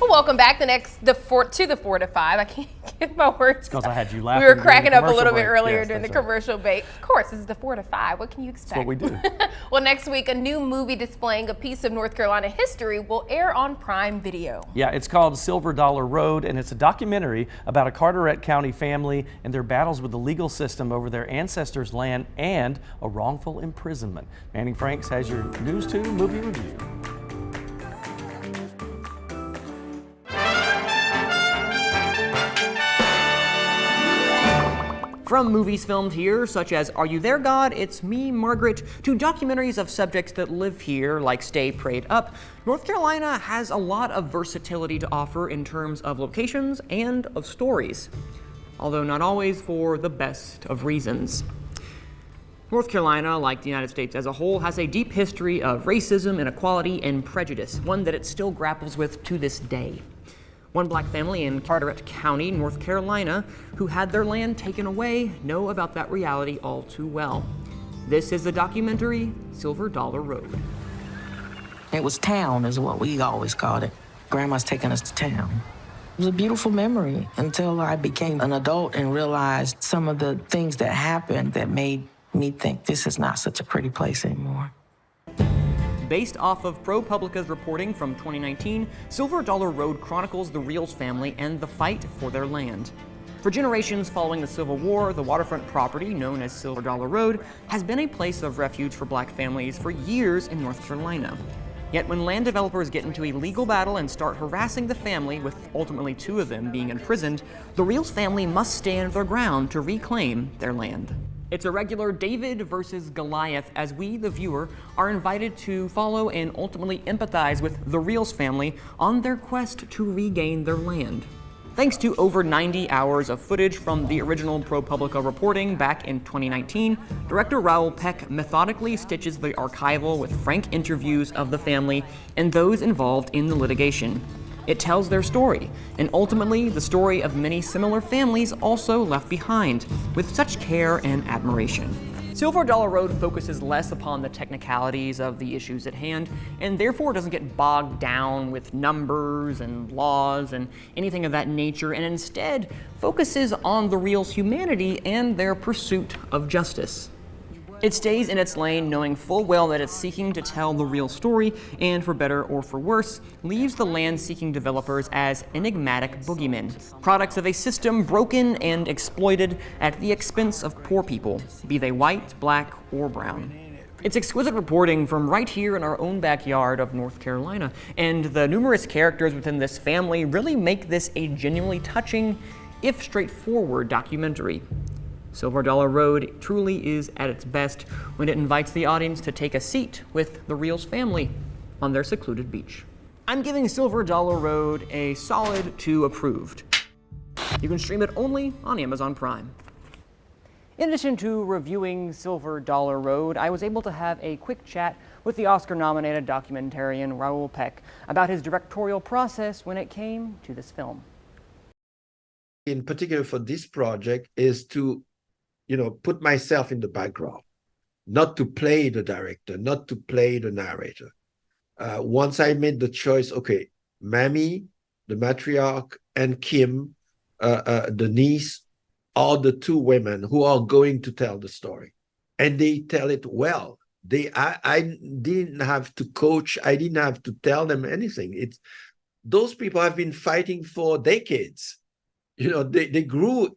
Well, welcome back. To the 4 to 5. I can't get my words. Because I had you laughing. We were cracking up a little bit earlier yes, during the right. commercial break. Of course, this is the 4 to 5. What can you expect? That's what we do. Well, next week, a new movie displaying a piece of North Carolina history will air on Prime Video. Yeah, it's called Silver Dollar Road, and it's a documentary about a Carteret County family and their battles with the legal system over their ancestors' land and a wrongful imprisonment. Manning Franks has your News 2 movie review. From movies filmed here, such as Are You There, God? It's Me, Margaret, to documentaries of subjects that live here, like Stay Prayed Up, North Carolina has a lot of versatility to offer in terms of locations and of stories, although not always for the best of reasons. North Carolina, like the United States as a whole, has a deep history of racism, inequality, and prejudice, one that it still grapples with to this day. One black family in Carteret County, North Carolina, who had their land taken away, know about that reality all too well. This is the documentary Silver Dollar Road. It was town, is what we always called it. Grandma's taking us to town. It was a beautiful memory until I became an adult and realized some of the things that happened that made me think this is not such a pretty place anymore. Based off of ProPublica's reporting from 2019, Silver Dollar Road chronicles the Reels family and the fight for their land. For generations following the Civil War, the waterfront property, known as Silver Dollar Road, has been a place of refuge for black families for years in North Carolina. Yet when land developers get into a legal battle and start harassing the family, with ultimately 2 of them being imprisoned, the Reels family must stand their ground to reclaim their land. It's a regular David versus Goliath as we, the viewer, are invited to follow and ultimately empathize with the Reels family on their quest to regain their land. Thanks to over 90 hours of footage from the original ProPublica reporting back in 2019, director Raoul Peck methodically stitches the archival with frank interviews of the family and those involved in the litigation. It tells their story, and ultimately the story of many similar families also left behind, with such care and admiration. Silver Dollar Road focuses less upon the technicalities of the issues at hand, and therefore doesn't get bogged down with numbers and laws and anything of that nature, and instead focuses on the Reels' humanity and their pursuit of justice. It stays in its lane, knowing full well that it's seeking to tell the real story, and for better or for worse, leaves the land-seeking developers as enigmatic boogeymen, products of a system broken and exploited at the expense of poor people, be they white, black, or brown. It's exquisite reporting from right here in our own backyard of North Carolina, and the numerous characters within this family really make this a genuinely touching, if straightforward, documentary. Silver Dollar Road truly is at its best when it invites the audience to take a seat with the Reels family on their secluded beach. I'm giving Silver Dollar Road a solid 2 approved. You can stream it only on Amazon Prime. In addition to reviewing Silver Dollar Road, I was able to have a quick chat with the Oscar-nominated documentarian Raoul Peck about his directorial process when it came to this film. In particular for this project is to put myself in the background, not to play the director, not to play the narrator. Once I made the choice, okay, Mammy, the matriarch, and Kim, the niece, are the 2 women who are going to tell the story. And they tell it well. I didn't have to coach, I didn't have to tell them anything. Those people have been fighting for decades. They grew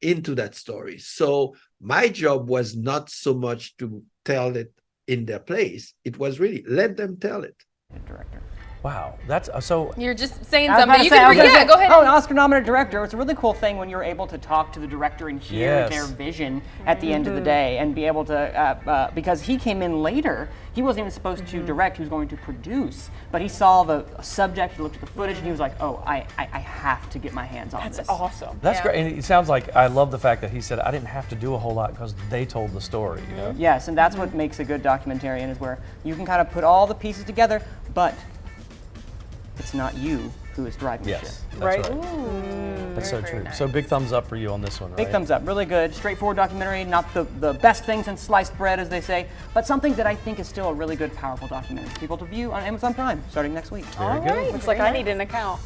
into that story. So my job was not so much to tell it in their place. It was really let them tell it. Director. Wow, that's so. You're just saying something. You can go ahead. Oh, an Oscar-nominated director. It's a really cool thing when you're able to talk to the director and hear their vision at the end of the day, and be able to, because he came in later. He wasn't even supposed to direct. He was going to produce, but he saw the subject. He looked at the footage, and he was like, "Oh, I have to get my hands on this." That's awesome. That's great, and it sounds like I love the fact that he said I didn't have to do a whole lot because they told the story. You know? Yes, and that's what makes a good documentarian, is where you can kind of put all the pieces together, but it's not you who is driving the ship. Yes, that's right. Ooh. That's so very true. nice. So big thumbs up for you on this one, right? Big thumbs up, really good, straightforward documentary, not the best thing since sliced bread, as they say, but something that I think is still a really good, powerful documentary for people to view on Amazon Prime starting next week. Very good. Looks like I need an account.